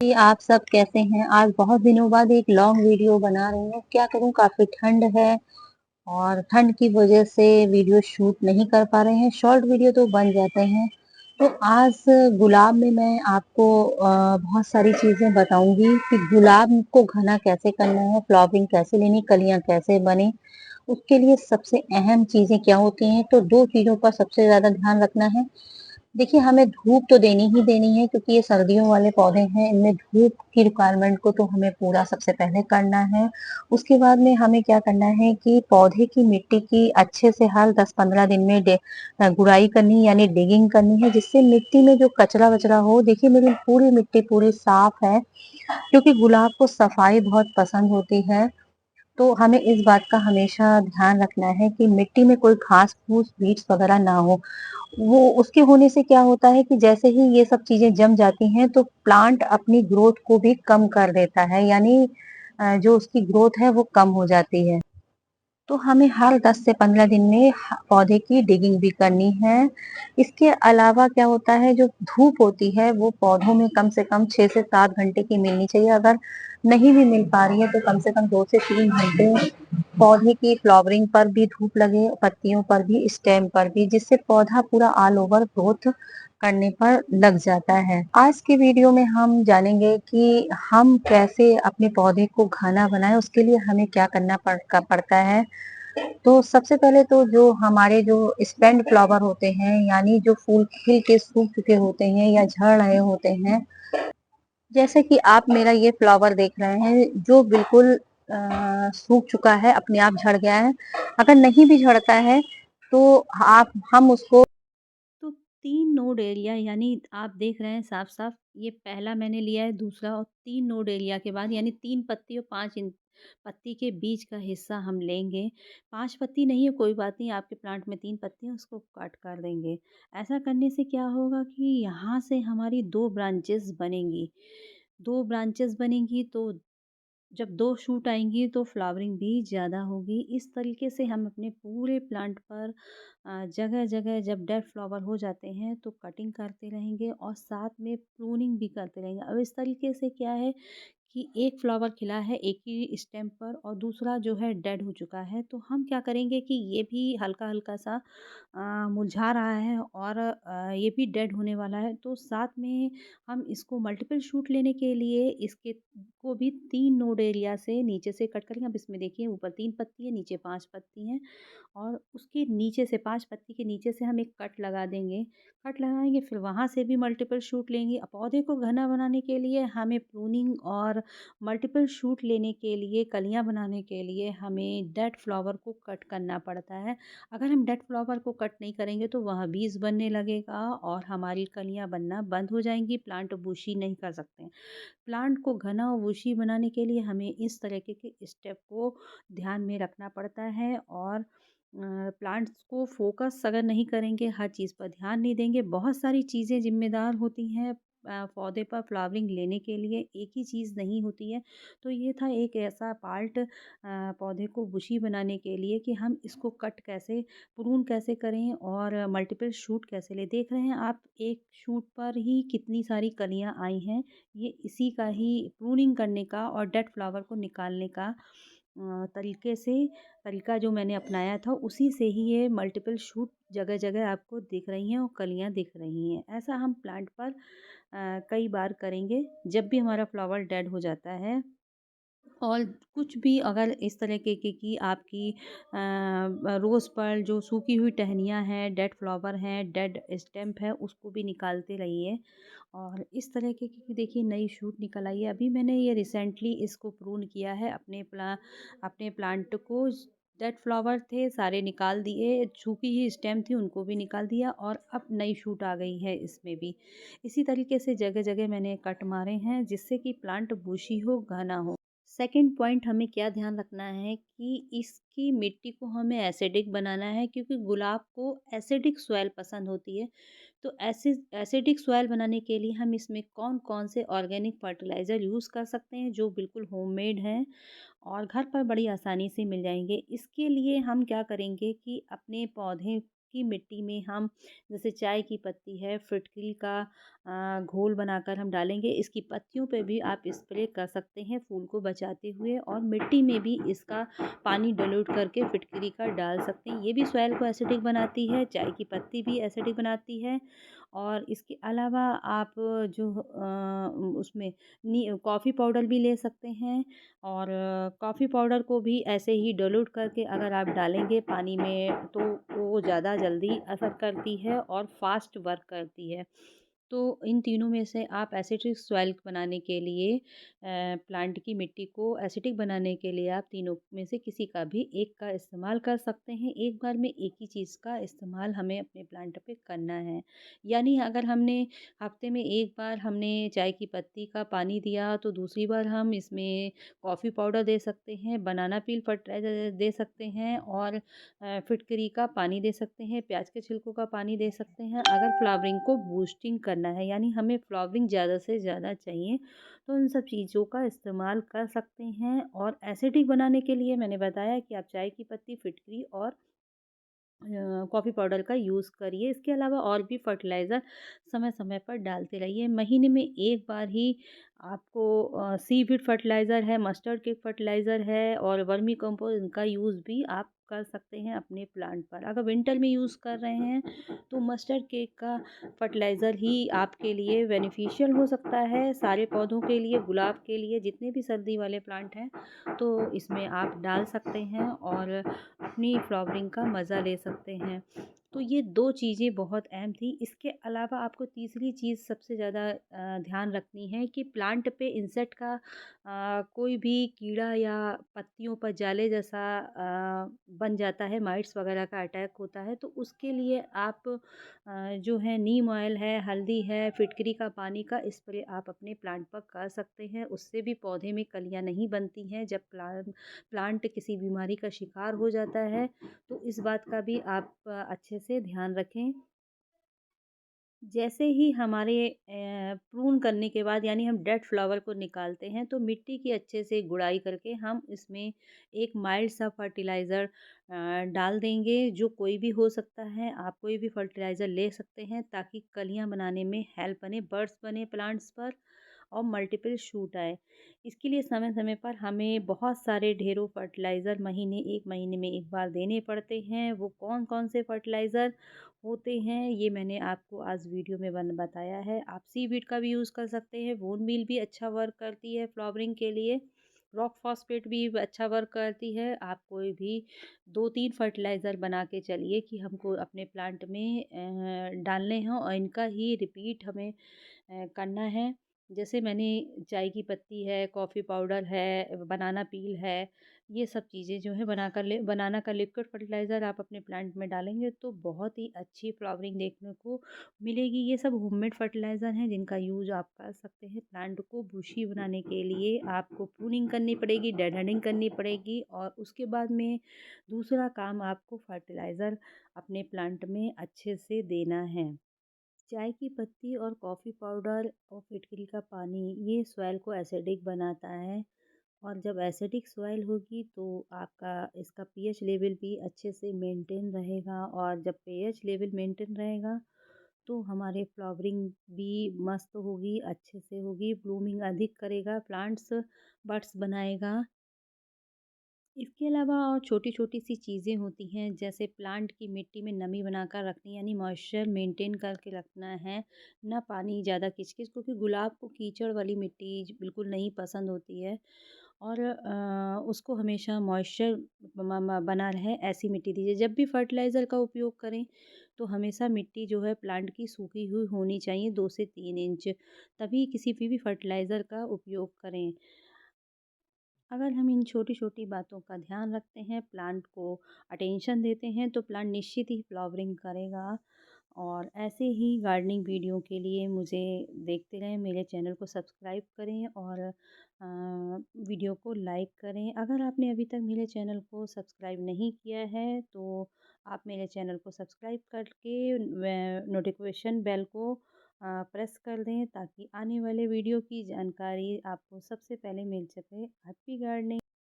जी, आप सब कैसे हैं? आज बहुत दिनों बाद एक लॉन्ग वीडियो बना रही हूँ। क्या करूँ, काफ़ी ठंड है और ठंड की वज़ह से वीडियो शूट नहीं कर पा रहे हैं। शॉर्ट वीडियो तो बन जाते हैं। तो आज गुलाब में मैं आपको बहुत सारी चीज़ें बताऊँगी कि गुलाब को घना कैसे करना है, फ्लावरिंग कैसे लेनी, कलियाँ कैसे बनें। उसके लिए सबसे अहम चीज़ें क्या होती हैं, तो 2 चीज़ों का सबसे ज़्यादा ध्यान रखना है। देखिए, हमें धूप तो देनी ही देनी है क्योंकि ये सर्दियों वाले पौधे हैं, इनमें धूप की रिक्वायरमेंट को तो हमें पूरा सबसे पहले करना है। उसके बाद में हमें क्या करना है कि पौधे की मिट्टी की अच्छे से हर 10-15 दिन में गुड़ाई करनी यानी डिगिंग करनी है, जिससे मिट्टी में जो कचरा-वचरा हो। देखिए, मेरी पूरी मिट्टी पूरी साफ है क्योंकि गुलाब को सफाई बहुत पसंद होती है। तो हमें इस बात का हमेशा ध्यान रखना है कि मिट्टी में कोई घास-फूस, वीड्स वगैरह ना हो। वो उसके होने से क्या होता है कि जैसे ही ये सब चीज़ें जम जाती हैं तो प्लांट अपनी ग्रोथ को भी कम कर देता है, यानी जो उसकी ग्रोथ है वो कम हो जाती है। तो हमें हर 10 से 15 दिन में पौधे की डिगिंग भी करनी है। इसके अलावा क्या होता है, जो धूप होती है वो पौधों में कम से कम 6 से 7 घंटे की मिलनी चाहिए। अगर नहीं भी मिल पा रही है तो कम से कम 2 से 3 घंटे पौधे की फ्लावरिंग पर भी धूप लगे, पत्तियों पर भी, स्टेम पर भी, जिससे पौधा पूरा ऑल ओवर ग्रोथ करने पर लग जाता है। आज की वीडियो में हम जानेंगे कि हम कैसे अपने पौधे को घना बनाएं, उसके लिए हमें क्या करना पड़ता है। तो सबसे पहले तो जो हमारे जो स्टैंड फ्लावर होते हैं, यानी जो फूल खिल के सूख चुके होते हैं या झड़ रहे होते हैं, जैसे कि आप मेरा ये फ्लावर देख रहे हैं जो बिल्कुल सूख चुका है, अपने आप झड़ गया है। अगर नहीं भी झड़ता है तो आप हम उसको तो 3 नोड एरिया यानी आप देख रहे हैं साफ-साफ ये पहला मैंने लिया है, दूसरा और 3 नोड एरिया के बाद यानी 3 पत्ती और 5 पत्ती के बीच का हिस्सा हम लेंगे। 5 पत्ती नहीं है कोई बात नहीं, आपके प्लांट में 3 पत्ती हैं उसको कट कर देंगे। ऐसा करने से क्या होगा कि यहाँ से हमारी 2 ब्रांचेज़ बनेंगी। 2 ब्रांचेज़ बनेंगी तो जब 2 शूट आएँगी तो फ्लावरिंग भी ज़्यादा होगी। इस तरीके से हम अपने पूरे प्लांट पर जगह-जगह जब डेड फ्लावर हो जाते हैं तो कटिंग करते रहेंगे और साथ में प्रूनिंग भी करते रहेंगे। अब इस तरीके से क्या है कि एक फ्लावर खिला है एक ही स्टेम पर और दूसरा जो है डेड हो चुका है, तो हम क्या करेंगे कि ये भी हल्का-हल्का सा मुरझा रहा है और ये भी डेड होने वाला है। तो साथ में हम इसको मल्टीपल शूट लेने के लिए इसके को भी 3 नोड एरिया से नीचे से कट करेंगे। अब इसमें देखिए ऊपर 3 पत्ती है, नीचे 5 पत्ती हैं और उसके नीचे से 5 पत्ती के नीचे से हम एक कट लगा देंगे। कट लगाएँगे फिर वहाँ से भी मल्टीपल शूट लेंगे। पौधे को घना बनाने के लिए हमें प्रूनिंग और मल्टीपल शूट लेने के लिए, कलियाँ बनाने के लिए हमें डेड फ्लावर को कट करना पड़ता है। अगर हम डेड फ्लावर को कट नहीं करेंगे तो वह बीज बनने लगेगा और हमारी कलियाँ बनना बंद हो जाएँगी, प्लांट बुशी नहीं कर सकते हैं। प्लांट को घना और बुशी बनाने के लिए हमें इस तरीके के स्टेप को ध्यान में रखना पड़ता है और प्लांट्स को फोकस अगर नहीं करेंगे, हर चीज़ पर ध्यान नहीं देंगे, बहुत सारी चीज़ें ज़िम्मेदार होती हैं पौधे पर फ्लावरिंग लेने के लिए, एक ही चीज़ नहीं होती है। तो ये था एक ऐसा पार्ट पौधे को बुशी बनाने के लिए कि हम इसको कट कैसे, प्रून कैसे करें और मल्टीपल शूट कैसे लें। देख रहे हैं आप एक शूट पर ही कितनी सारी कलियाँ आई हैं, ये इसी का ही प्रूनिंग करने का और डेड फ्लावर को निकालने का तरीके से तरीका जो मैंने अपनाया था उसी से ही ये मल्टीपल शूट जगह-जगह आपको दिख रही हैं और कलियाँ दिख रही हैं। ऐसा हम प्लांट पर कई बार करेंगे जब भी हमारा फ्लावर डेड हो जाता है और कुछ भी अगर इस तरह की आपकी रोज़ पर जो सूखी हुई टहनियाँ हैं, डेड फ्लावर हैं, डेड स्टेम्प है, उसको भी निकालते रहिए और इस तरह के की देखिए नई शूट निकल आई है। अभी मैंने ये रिसेंटली इसको प्रून किया है अपने प्लांट को। डेड फ्लावर थे सारे निकाल दिए, सूखी ही स्टेम थी उनको भी निकाल दिया और अब नई शूट आ गई है इसमें भी। इसी तरीके से जगह-जगह मैंने कट मारे हैं जिससे कि प्लांट बुशी हो, घना हो। सेकंड पॉइंट हमें क्या ध्यान रखना है कि इसकी मिट्टी को हमें एसिडिक बनाना है क्योंकि गुलाब को एसिडिक सॉइल पसंद होती है। तो एसिडिक सॉइल बनाने के लिए हम इसमें कौन-कौन से ऑर्गेनिक फर्टिलाइज़र यूज़ कर सकते हैं जो बिल्कुल होममेड हैं और घर पर बड़ी आसानी से मिल जाएँगे। इसके लिए हम क्या करेंगे कि अपने पौधे की मिट्टी में हम जैसे चाय की पत्ती है, फिटकरी का घोल बनाकर हम डालेंगे। इसकी पत्तियों पे भी आप स्प्रे कर सकते हैं फूल को बचाते हुए, और मिट्टी में भी इसका पानी डाइल्यूट करके फिटकरी का डाल सकते हैं। ये भी सॉइल को एसिडिक बनाती है, चाय की पत्ती भी एसिडिक बनाती है। और इसके अलावा आप जो उसमें नी कॉफ़ी पाउडर भी ले सकते हैं, और कॉफ़ी पाउडर को भी ऐसे ही डाइल्यूट करके अगर आप डालेंगे पानी में तो वो ज़्यादा जल्दी असर करती है और फ़ास्ट वर्क करती है। तो इन तीनों में से आप एसिडिक सॉइल बनाने के लिए प्लांट की मिट्टी को एसिडिक बनाने के लिए आप तीनों में से किसी का भी एक का इस्तेमाल कर सकते हैं। एक बार में एक ही चीज़ का इस्तेमाल हमें अपने प्लांट पे करना है। यानी अगर हमने हफ्ते में एक बार हमने चाय की पत्ती का पानी दिया, तो दूसरी बार हम इसमें कॉफ़ी पाउडर दे सकते हैं, बनाना पील फर्टिलाइज़र दे सकते हैं, और फिटकरी का पानी दे सकते हैं, प्याज के छिलकों का पानी दे सकते हैं। अगर फ्लावरिंग को बूस्टिंग करना है, यानी हमें फ्लावरिंग ज़्यादा से ज़्यादा चाहिए, तो इन सब चीज़ों का इस्तेमाल कर सकते हैं। और एसिडिक बनाने के लिए मैंने बताया कि आप चाय की पत्ती, फिटकरी और कॉफ़ी पाउडर का यूज़ करिए। इसके अलावा और भी फर्टिलाइज़र समय-समय पर डालते रहिए। महीने में एक बार ही आपको सीवीड फर्टिलाइज़र है, मस्टर्ड केक फर्टिलाइज़र है, और वर्मी कंपोस्ट, इनका यूज़ भी आप कर सकते हैं अपने प्लांट पर। अगर विंटर में यूज़ कर रहे हैं तो मस्टर्ड केक का फर्टिलाइज़र ही आपके लिए बेनिफिशियल हो सकता है। सारे पौधों के लिए, गुलाब के लिए, जितने भी सर्दी वाले प्लांट हैं, तो इसमें आप डाल सकते हैं और अपनी फ्लावरिंग का मज़ा ले सकते हैं। तो ये 2 चीज़ें बहुत अहम थी। इसके अलावा आपको तीसरी चीज़ सबसे ज़्यादा ध्यान रखनी है कि प्लांट पे इंसेक्ट का कोई भी कीड़ा या पत्तियों पर जाले जैसा बन जाता है, माइट्स वगैरह का अटैक होता है, तो उसके लिए आप जो है नीम ऑयल है, हल्दी है, फिटकरी का पानी का स्प्रे आप अपने प्लांट पर कर सकते हैं। उससे भी पौधे में कलियाँ नहीं बनती हैं। जब प्लांट किसी बीमारी का शिकार हो जाता है, तो इस बात का भी आप अच्छे से ध्यान रखें। जैसे ही हमारे प्रून करने के बाद, यानी हम डेड फ्लावर को निकालते हैं, तो मिट्टी की अच्छे से गुड़ाई करके हम इसमें एक माइल्ड सा फर्टिलाइज़र डाल देंगे, जो कोई भी हो सकता है। आप कोई भी फर्टिलाइज़र ले सकते हैं ताकि कलियाँ बनाने में हेल्प बने, बड्स बने प्लांट्स पर, और मल्टीपल शूट आए। इसके लिए समय-समय पर हमें बहुत सारे ढेरों फर्टिलाइज़र 1 महीने में 1 बार देने पड़ते हैं। वो कौन-कौन से फर्टिलाइज़र होते हैं, ये मैंने आपको आज वीडियो में बताया है। आप सीवीड का भी यूज़ कर सकते हैं, बोन मील भी अच्छा वर्क करती है फ्लावरिंग के लिए, रॉक फॉस्फेट भी अच्छा वर्क करती है। आप कोई भी 2-3 फर्टिलाइज़र बना के चलिए कि हमको अपने प्लांट में डालने हैं, और इनका ही रिपीट हमें करना है। जैसे मैंने चाय की पत्ती है, कॉफ़ी पाउडर है, बनाना पील है, ये सब चीज़ें जो है बनाना का लिक्विड फर्टिलाइज़र आप अपने प्लांट में डालेंगे तो बहुत ही अच्छी फ्लावरिंग देखने को मिलेगी। ये सब होममेड फर्टिलाइज़र हैं जिनका यूज़ आप कर सकते हैं। प्लांट को बुशी बनाने के लिए आपको प्रूनिंग करनी पड़ेगी, डेड हेडिंग करनी पड़ेगी, और उसके बाद में दूसरा काम आपको फर्टिलाइज़र अपने प्लांट में अच्छे से देना है। चाय की पत्ती और कॉफ़ी पाउडर और फिटकरी का पानी, ये सॉइल को एसिडिक बनाता है, और जब एसिडिक सॉइल होगी तो आपका इसका पीएच लेवल भी अच्छे से मेंटेन रहेगा, और जब पीएच लेवल मेंटेन रहेगा तो हमारे फ्लावरिंग भी मस्त होगी, अच्छे से होगी, ब्लूमिंग अधिक करेगा, प्लांट्स बड्स बनाएगा। इसके अलावा और छोटी-छोटी सी चीज़ें होती हैं, जैसे प्लांट की मिट्टी में नमी बनाकर रखनी, यानी मॉइस्चर मेंटेन करके रखना है, ना पानी ज़्यादा किच-किच, क्योंकि गुलाब को कीचड़ वाली मिट्टी बिल्कुल नहीं पसंद होती है, और उसको हमेशा मॉइस्चर बना रहे ऐसी मिट्टी दीजिए। जब भी फर्टिलाइज़र का उपयोग करें तो हमेशा मिट्टी जो है प्लांट की सूखी हुई होनी चाहिए, 2 से 3 इंच, तभी किसी भी फर्टिलाइज़र का उपयोग करें। अगर हम इन छोटी-छोटी बातों का ध्यान रखते हैं, प्लांट को अटेंशन देते हैं, तो प्लांट निश्चित ही फ्लावरिंग करेगा। और ऐसे ही गार्डनिंग वीडियो के लिए मुझे देखते रहें, मेरे चैनल को सब्सक्राइब करें, और वीडियो को लाइक करें। अगर आपने अभी तक मेरे चैनल को सब्सक्राइब नहीं किया है, तो आप मेरे चैनल को सब्सक्राइब करके नोटिफिकेशन बेल को प्रेस कर दें, ताकि आने वाले वीडियो की जानकारी आपको सबसे पहले मिल सके। Happy gardening.